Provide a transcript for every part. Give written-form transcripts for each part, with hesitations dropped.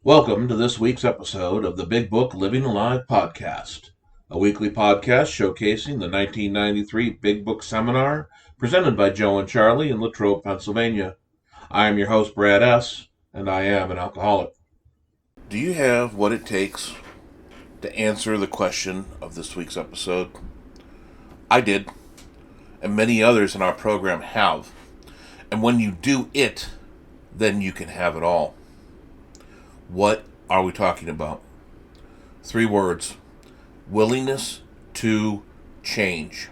Welcome to this week's episode of the Big Book Living Alive podcast, a weekly podcast showcasing the 1993 Big Book Seminar presented by Joe&Charlie in Latrobe, Pennsylvania. I am your host, Brad S., and I am an alcoholic. Do you have what it takes to answer the question of this week's episode? I did, and many others in our program have. And when you do it, then you can have it all. What are we talking about? 3 words. Willingness to change.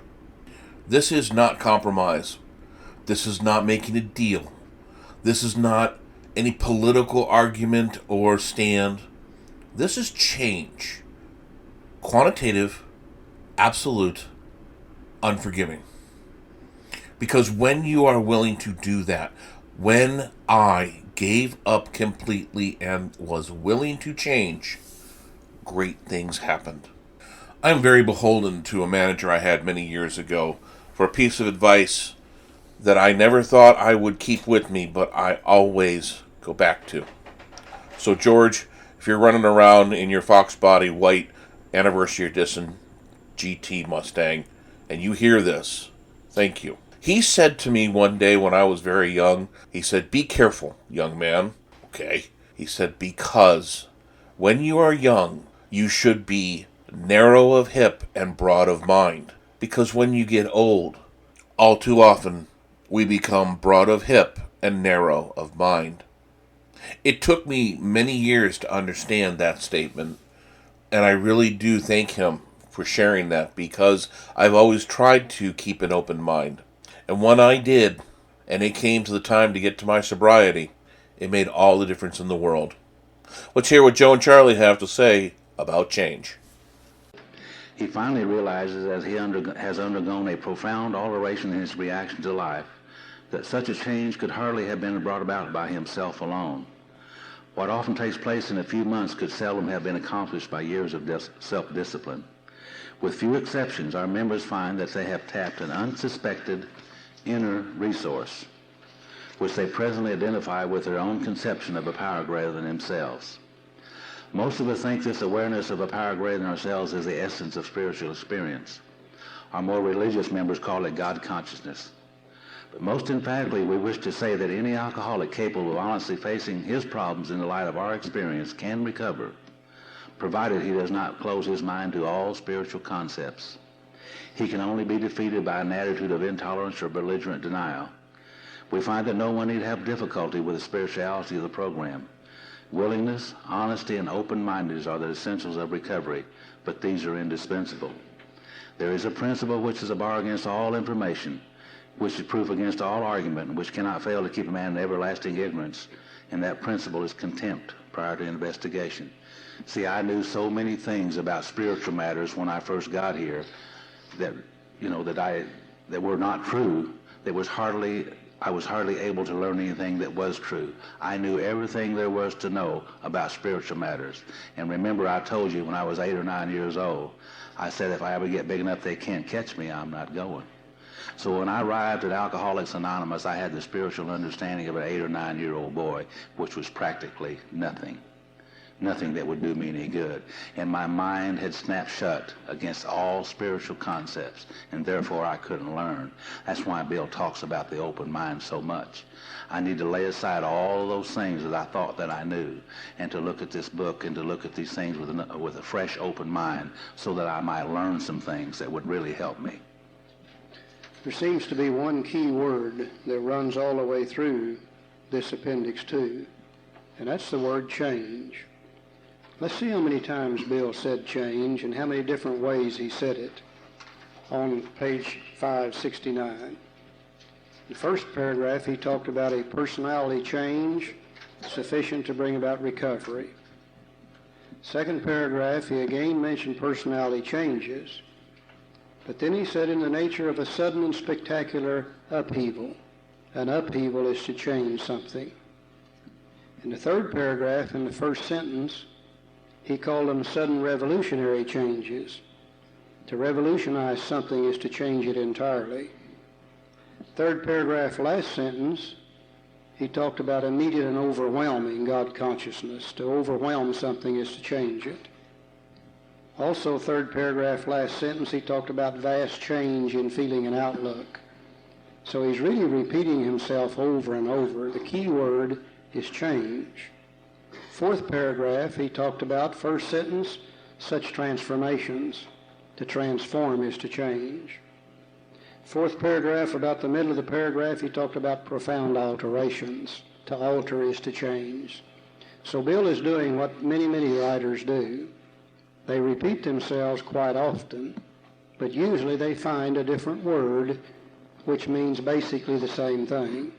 This is not compromise. This is not making a deal. This is not any political argument or stand. This is change. Quantitative, absolute, unforgiving. Because when you are willing to do that, when I gave up completely and was willing to change, great things happened. I am very beholden to a manager I had many years ago for a piece of advice that I never thought I would keep with me, but I always go back to. So George, if you're running around in your Fox Body white anniversary edition GT Mustang and you hear this, thank you. He said to me one day when I was very young, he said, "Be careful, young man." Okay. He said, because when you are young, you should be narrow of hip and broad of mind. Because when you get old, all too often, we become broad of hip and narrow of mind. It took me many years to understand that statement, and I really do thank him for sharing that because I've always tried to keep an open mind. And when I did, and it came to the time to get to my sobriety, it made all the difference in the world. Let's hear what Joe and Charlie have to say about change. He finally realizes, as he has undergone a profound alteration in his reaction to life, that such a change could hardly have been brought about by himself alone. What often takes place in a few months could seldom have been accomplished by years of self-discipline. With few exceptions, our members find that they have tapped an unsuspected inner resource, which they presently identify with their own conception of a power greater than themselves. Most of us think this awareness of a power greater than ourselves is the essence of spiritual experience. Our more religious members call it God consciousness. But most emphatically, we wish to say that any alcoholic capable of honestly facing his problems in the light of our experience can recover, provided he does not close his mind to all spiritual concepts. He can only be defeated by an attitude of intolerance or belligerent denial. We find that no one need have difficulty with the spirituality of the program. Willingness, honesty, and open-mindedness are the essentials of recovery, but these are indispensable. There is a principle which is a bar against all information, which is proof against all argument, and which cannot fail to keep a man in everlasting ignorance, and that principle is contempt prior to investigation. See, I knew so many things about spiritual matters when I first got here that were not true. I was hardly able to learn anything that was true. I knew everything there was to know about spiritual matters. And remember, I told you when I was 8 or 9 years old, I said if I ever get big enough they can't catch me, I'm not going. So when I arrived at Alcoholics Anonymous, I had the spiritual understanding of an 8 or 9-year-old boy, which was practically nothing. Nothing that would do me any good. And my mind had snapped shut against all spiritual concepts, and therefore I couldn't learn. That's why Bill talks about the open mind so much. I need to lay aside all of those things that I thought that I knew, and to look at this book and to look at these things with a fresh open mind so that I might learn some things that would really help me. There seems to be one key word that runs all the way through this Appendix 2, and that's the word change. Let's see how many times Bill said change and how many different ways he said it on page 569. The first paragraph, he talked about a personality change sufficient to bring about recovery. Second paragraph, he again mentioned personality changes, but then he said in the nature of a sudden and spectacular upheaval. An upheaval is to change something. In the third paragraph, in the first sentence, he called them sudden revolutionary changes. To revolutionize something is to change it entirely. Third paragraph, last sentence, he talked about immediate and overwhelming God consciousness. To overwhelm something is to change it. Also, third paragraph, last sentence, he talked about vast change in feeling and outlook. So he's really repeating himself over and over. The key word is change. Fourth paragraph, he talked about, first sentence, such transformations. To transform is to change. Fourth paragraph, about the middle of the paragraph, he talked about profound alterations. To alter is to change. So Bill is doing what many, many writers do. They repeat themselves quite often, but usually they find a different word which means basically the same thing.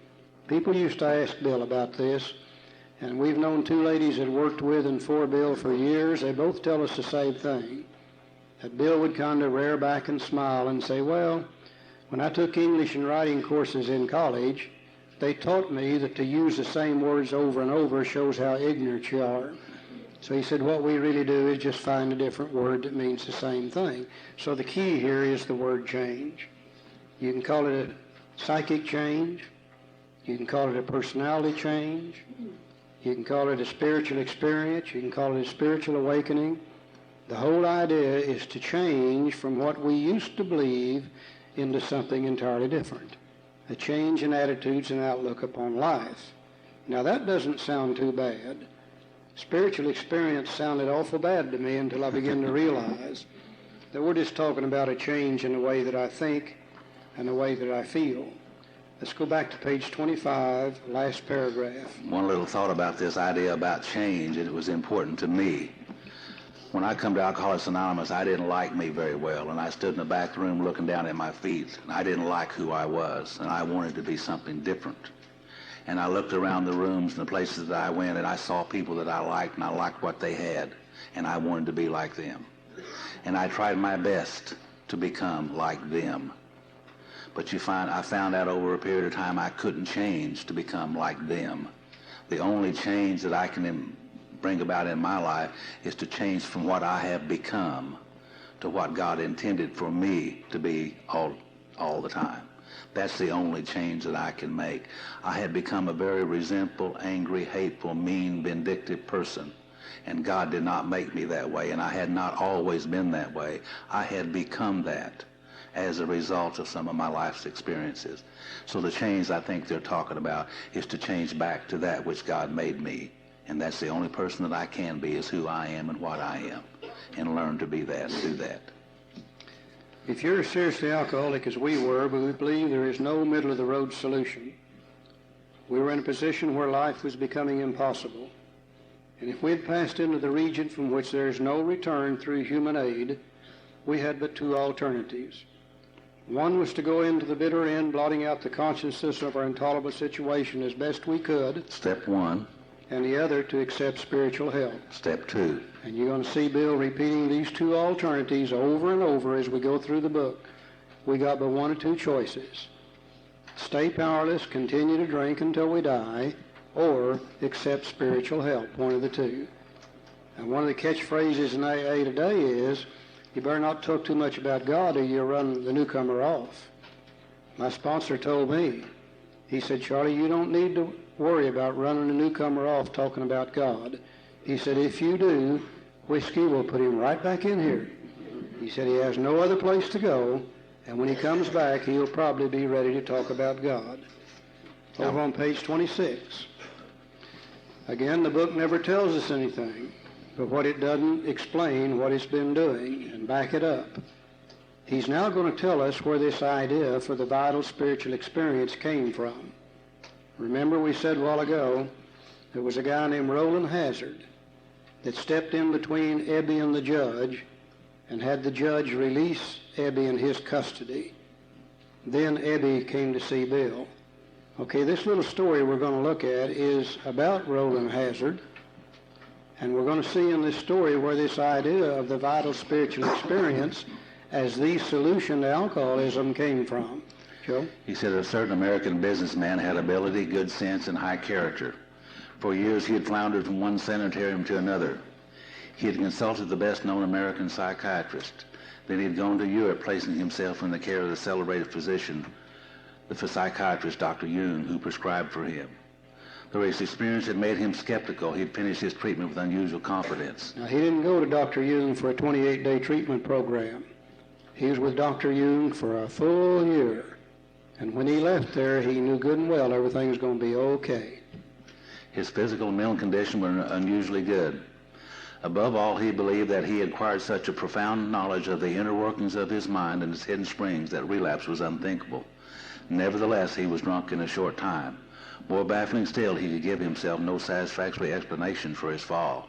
People used to ask Bill about this, and we've known two ladies that worked with and for Bill for years. They both tell us the same thing, that Bill would kind of rear back and smile and say, well, when I took English and writing courses in college, they taught me that to use the same words over and over shows how ignorant you are. So he said, what we really do is just find a different word that means the same thing. So the key here is the word change. You can call it a psychic change. You can call it a personality change. You can call it a spiritual experience. You can call it a spiritual awakening. The whole idea is to change from what we used to believe into something entirely different. A change in attitudes and outlook upon life. Now that doesn't sound too bad. Spiritual experience sounded awful bad to me until I began to realize that we're just talking about a change in the way that I think and the way that I feel. Let's go back to page 25, last paragraph. One little thought about this idea about change, and it was important to me. When I come to Alcoholics Anonymous, I didn't like me very well, and I stood in the back room looking down at my feet, and I didn't like who I was, and I wanted to be something different. And I looked around the rooms and the places that I went, and I saw people that I liked, and I liked what they had, and I wanted to be like them. And I tried my best to become like them. But I found out over a period of time I couldn't change to become like them. The only change that I can bring about in my life is to change from what I have become to what God intended for me to be all the time. That's the only change that I can make. I had become a very resentful, angry, hateful, mean, vindictive person. And God did not make me that way, and I had not always been that way. I had become that as a result of some of my life's experiences. So the change I think they're talking about is to change back to that which God made me. And that's the only person that I can be, is who I am and what I am. And learn to be that and do that. If you're as seriously alcoholic as we were, but we believe there is no middle-of-the-road solution. We were in a position where life was becoming impossible. And if we had passed into the region from which there is no return through human aid, we had but two alternatives. One was to go into the bitter end, blotting out the consciousness of our intolerable situation as best we could. Step one. And the other to accept spiritual help. Step two. And you're going to see Bill repeating these two alternatives over and over as we go through the book. We got but one or two choices. Stay powerless, continue to drink until we die, or accept spiritual help, one of the two. And one of the catchphrases in AA today is, you better not talk too much about God or you'll run the newcomer off. My sponsor told me, he said, Charlie, you don't need to worry about running a newcomer off talking about God. He said, if you do, whiskey will put him right back in here. He said he has no other place to go, and when he comes back, he'll probably be ready to talk about God. Over on page 26. Again, the book never tells us anything, but what it doesn't explain what it's been doing and back it up. He's now going to tell us where this idea for the vital spiritual experience came from. Remember we said a while ago there was a guy named Roland Hazard that stepped in between Ebby and the judge and had the judge release Ebby in his custody. Then Ebby came to see Bill. Okay, this little story we're going to look at is about Roland Hazard, and we're going to see in this story where this idea of the vital spiritual experience as the solution to alcoholism came from. Joe? He said a certain American businessman had ability, good sense, and high character. For years he had floundered from one sanitarium to another. He had consulted the best-known American psychiatrist. Then he had gone to Europe, placing himself in the care of the celebrated physician, the psychiatrist Dr. Jung, who prescribed for him. Though his experience had made him skeptical, he'd finished his treatment with unusual confidence. Now, he didn't go to Dr. Jung for a 28-day treatment program. He was with Dr. Jung for a full year. And when he left there, he knew good and well everything was going to be okay. His physical and mental condition were unusually good. Above all, he believed that he had acquired such a profound knowledge of the inner workings of his mind and its hidden springs that relapse was unthinkable. Nevertheless, he was drunk in a short time. More baffling still, he could give himself no satisfactory explanation for his fall.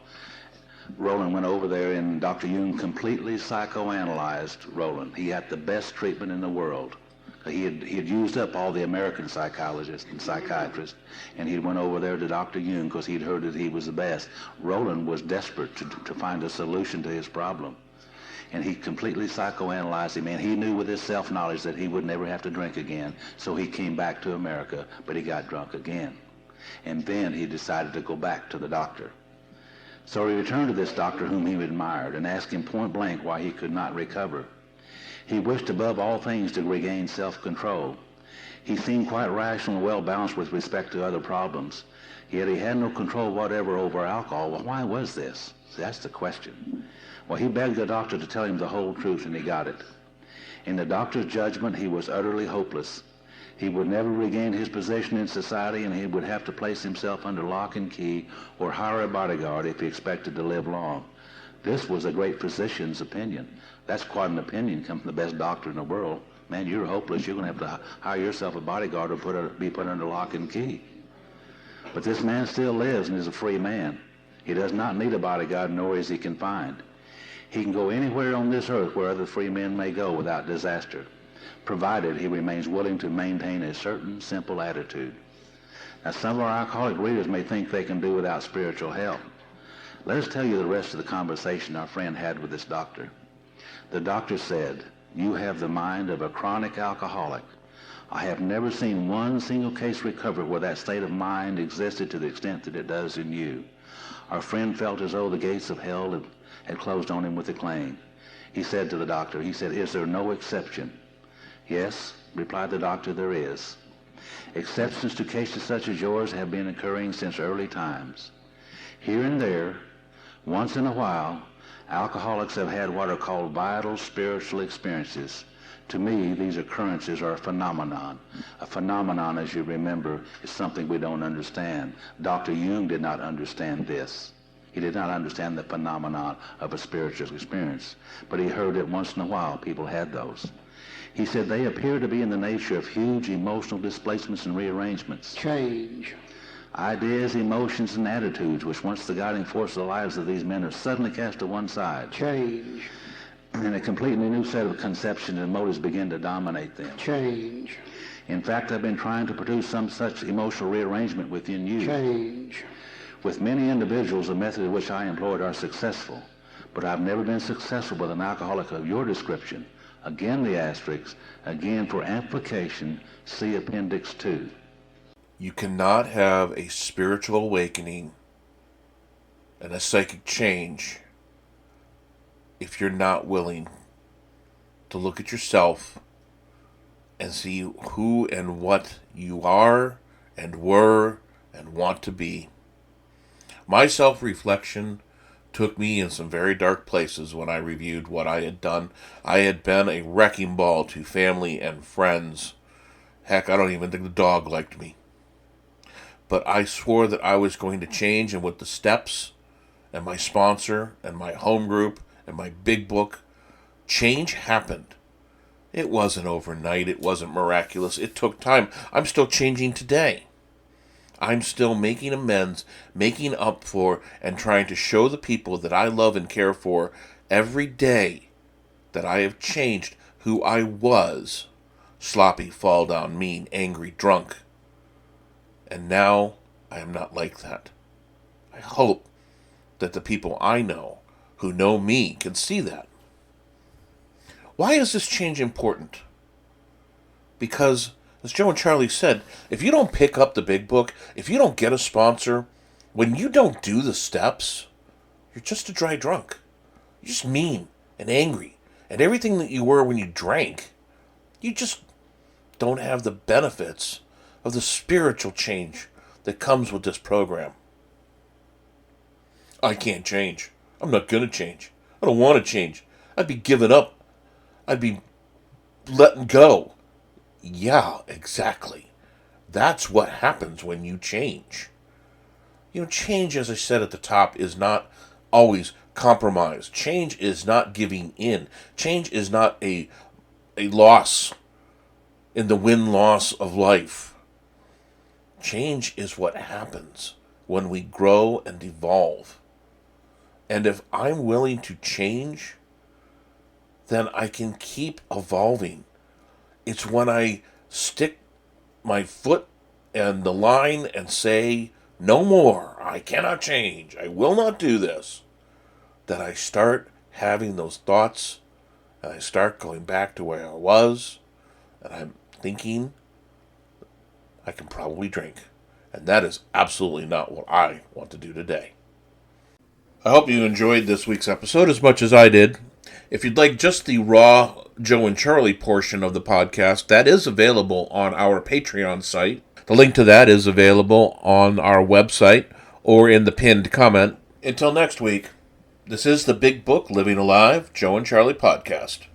Roland went over there, and Dr. Jung completely psychoanalyzed Roland. He had the best treatment in the world. He had used up all the American psychologists and psychiatrists, and he went over there to Dr. Jung because he'd heard that he was the best. Roland was desperate to find a solution to his problem, and he completely psychoanalyzed him, and he knew with his self-knowledge that he would never have to drink again, so he came back to America, but he got drunk again. And then he decided to go back to the doctor. So he returned to this doctor whom he admired and asked him point blank why he could not recover. He wished above all things to regain self-control. He seemed quite rational and well-balanced with respect to other problems, yet he had no control whatever over alcohol. Well, why was this? See, that's the question. Well, he begged the doctor to tell him the whole truth, and he got it. In the doctor's judgment, he was utterly hopeless. He would never regain his position in society, and he would have to place himself under lock and key or hire a bodyguard if he expected to live long. This was a great physician's opinion. That's quite an opinion coming from the best doctor in the world. Man, you're hopeless. You're going to have to hire yourself a bodyguard or be put under lock and key. But this man still lives and is a free man. He does not need a bodyguard, nor is he confined. He can go anywhere on this earth where other free men may go without disaster, provided he remains willing to maintain a certain simple attitude. Now, some of our alcoholic readers may think they can do without spiritual help. Let us tell you the rest of the conversation our friend had with this doctor. The doctor said, "You have the mind of a chronic alcoholic. I have never seen one single case recover where that state of mind existed to the extent that it does in you." Our friend felt as though the gates of hell had closed on him with a clang. He said to the doctor, he said, "Is there no exception?" "Yes," replied the doctor, "there is. Exceptions to cases such as yours have been occurring since early times. Here and there, once in a while, alcoholics have had what are called vital spiritual experiences. To me, these occurrences are a phenomenon. A phenomenon, as you remember, is something we don't understand. Dr. Jung did not understand this. He did not understand the phenomenon of a spiritual experience, but he heard it once in a while. People had those. He said they appear to be in the nature of huge emotional displacements and rearrangements. Change. Ideas, emotions, and attitudes, which once the guiding force of the lives of these men, are suddenly cast to one side. Change. And a completely new set of conceptions and motives begin to dominate them. Change. In fact, I've been trying to produce some such emotional rearrangement within you. Change. With many individuals, the methods which I employed are successful, but I've never been successful with an alcoholic of your description. Again, the asterisk. Again, for amplification, see Appendix 2. You cannot have a spiritual awakening and a psychic change if you're not willing to look at yourself and see who and what you are and were and want to be. My self-reflection took me in some very dark places when I reviewed what I had done. I had been a wrecking ball to family and friends. Heck, I don't even think the dog liked me. But I swore that I was going to change, and with the steps and my sponsor and my home group and my big book, change happened. It wasn't overnight. It wasn't miraculous. It took time. I'm still changing today. I'm still making amends, making up for, and trying to show the people that I love and care for every day that I have changed who I was. Sloppy, fall down, mean, angry, drunk. And now I am not like that. I hope that the people I know who know me can see that. Why is this change important? Because, as Joe and Charlie said, if you don't pick up the big book, if you don't get a sponsor, when you don't do the steps, you're just a dry drunk. You're just mean and angry. And everything that you were when you drank, you just don't have the benefits of the spiritual change that comes with this program. I can't change. I'm not going to change. I don't want to change. I'd be giving up. I'd be letting go. Yeah, exactly. That's what happens when you change. Change, as I said at the top, is not always compromise. Change is not giving in. Change is not a loss in the win-loss of life. Change is what happens when we grow and evolve. And if I'm willing to change, then I can keep evolving. It's when I stick my foot in the line and say, no more, I cannot change, I will not do this, that I start having those thoughts, and I start going back to where I was, and I'm thinking I can probably drink. And that is absolutely not what I want to do today. I hope you enjoyed this week's episode as much as I did. If you'd like just the raw Joe and Charlie portion of the podcast, that is available on our Patreon site. The link to that is available on our website or in the pinned comment. Until next week, this is the Big Book Living Alive Joe and Charlie podcast.